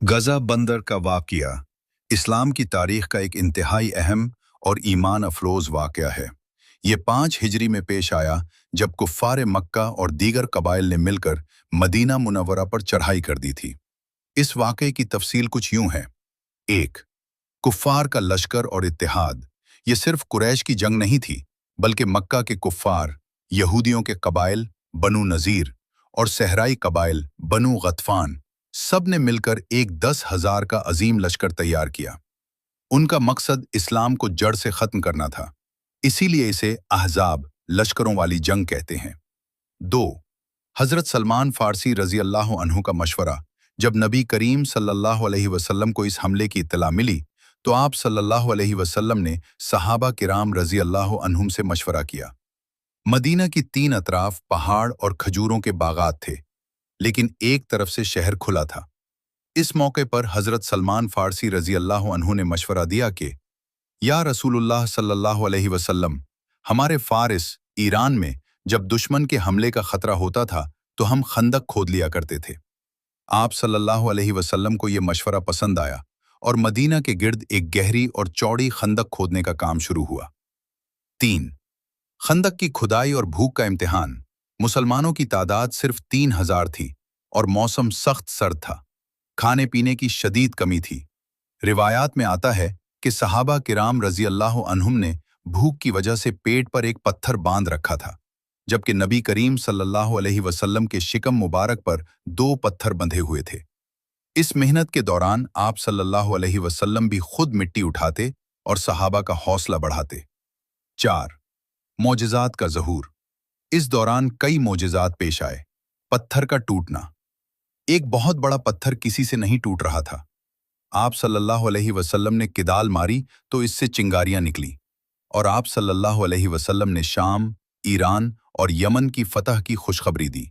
गज़ा बंदर का वाक़या इस्लाम की तारीख़ का एक इंतहाई अहम और ईमान अफरोज़ वाक़या है। ये 5 हिजरी में पेश आया जब कुफ़ार मक्का और दीगर कबाइल ने मिलकर मदीना मुनव्वरा पर चढ़ाई कर दी थी। इस वाक़ये की तफ़सील कुछ यूं है। 1. कुफ़ार का लश्कर और इत्तेहाद। ये सिर्फ कुरैश की जंग नहीं थी, बल्कि मक्का के कुफ़ार, यहूदियों के कबाइल बनु नज़ीर और सहराई कबाइल बनु गतफ़ान सब ने मिलकर एक 10,000 का अजीम लश्कर तैयार किया। उनका मकसद इस्लाम को जड़ से ख़त्म करना था। इसीलिए इसे अहज़ाब लश्करों वाली जंग कहते हैं। 2. हज़रत सलमान फ़ारसी रज़ी अल्लाह अन्हु का मशवरा। जब नबी करीम सल्लल्लाहु अलैहि वसल्लम को इस हमले की इत्तला मिली, तो आप सल्लल्लाहु अलैहि वसल्लम ने सहाबा किराम रज़ी अल्लाह अन्हुम से मशवरा किया। मदीना की 3 अतराफ पहाड़ और खजूरों के बागात थे, लेकिन एक तरफ से शहर खुला था। इस मौके पर हज़रत सलमान फ़ारसी रज़ी अल्लाह अन्हु ने मशवरा दिया कि या रसूलुल्लाह सल्लल्लाहु अलैहि वसल्लम, हमारे फ़ारिस ईरान में जब दुश्मन के हमले का खतरा होता था तो हम खंदक खोद लिया करते थे। आप सल्लल्लाहु अलैहि वसल्लम को यह मशवरा पसंद आया और मदीना के गिर्द एक गहरी और चौड़ी खंदक खोदने का काम शुरू हुआ। 3. खंदक की खुदाई और भूख का इम्तिहान। मुसलमानों की तादाद सिर्फ 3,000 थी और मौसम सख्त सर्द था। खाने पीने की शदीद कमी थी। रिवायात में आता है कि सहाबा किराम रज़ी अल्लाह अन्हुम ने भूख की वजह से पेट पर एक पत्थर बांध रखा था, जबकि नबी करीम सल्लल्लाहु अलैहि वसल्लम के शिकम मुबारक पर 2 पत्थर बंधे हुए थे। इस मेहनत के दौरान आप सल्लल्लाहु अलैहि वसल्लम भी खुद मिट्टी उठाते और सहाबा का हौसला बढ़ाते। 4. मोजज़ात का ज़हूर। इस दौरान कई मोजज़ात पेश आए। पत्थर का टूटना। एक बहुत बड़ा पत्थर किसी से नहीं टूट रहा था। आप सल्लल्लाहु अलैहि वसल्लम ने किदाल मारी तो इससे चिंगारियां निकली और आप सल्लल्लाहु अलैहि वसल्लम ने शाम, ईरान और यमन की फतह की खुशखबरी दी।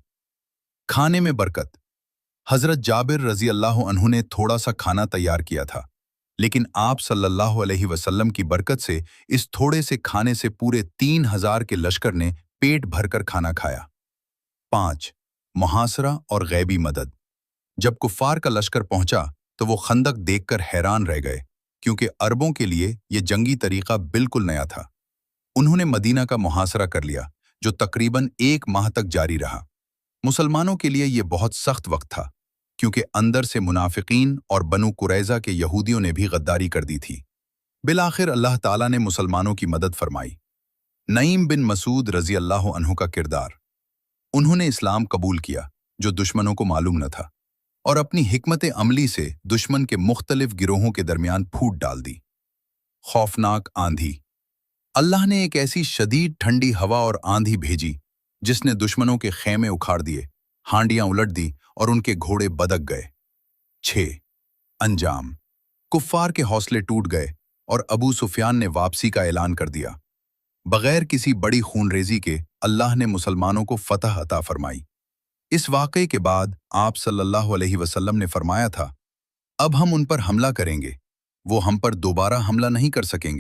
खाने में बरकत। हज़रत जाबिर रज़ी अल्लाह अन्हु ने थोड़ा सा खाना तैयार किया था, लेकिन आप सल्लल्लाहु अलैहि वसल्लम की बरकत से इस थोड़े से खाने से पूरे 3,000 के लश्कर ने पेट भरकर खाना खाया। 5. मुहासरा और गैबी मदद। जब कुफ़ार का लश्कर पहुंचा तो वो खंदक देखकर हैरान रह गए, क्योंकि अरबों के लिए ये जंगी तरीका बिल्कुल नया था। उन्होंने मदीना का मुहासरा कर लिया, जो तकरीबन 1 माह तक जारी रहा। मुसलमानों के लिए ये बहुत सख्त वक्त था, क्योंकि अंदर से मुनाफिकीन और बनु कुरैज़ा के यहूदियों ने भी गद्दारी कर दी थी। बिलाखिर अल्लाह ताला ने मुसलमानों की मदद फरमाई। नईम बिन मसूद रज़ी अल्लाह अन्हु का किरदार। उन्होंने इस्लाम कबूल किया, जो दुश्मनों को मालूम न था, और अपनी हिकमत अमली से दुश्मन के मुख्तलिफ गिरोहों के दरमियान फूट डाल दी। खौफनाक आंधी। अल्लाह ने एक ऐसी शदीद ठंडी हवा और आंधी भेजी जिसने दुश्मनों के खेमे उखाड़ दिए, हांडियां उलट दी और उनके घोड़े बदक गए। 6. अंजाम। कुफ्फार के हौसले टूट गए और अबू सुफियान ने वापसी का ऐलान कर दिया। बगैर किसी बड़ी खूनरेजी के अल्लाह ने मुसलमानों को फतह अता फरमाई। इस वाक़े के बाद आप सल्लल्लाहु अलैहि वसल्लम ने फरमाया था, अब हम उन पर हमला करेंगे, वो हम पर दोबारा हमला नहीं कर सकेंगे।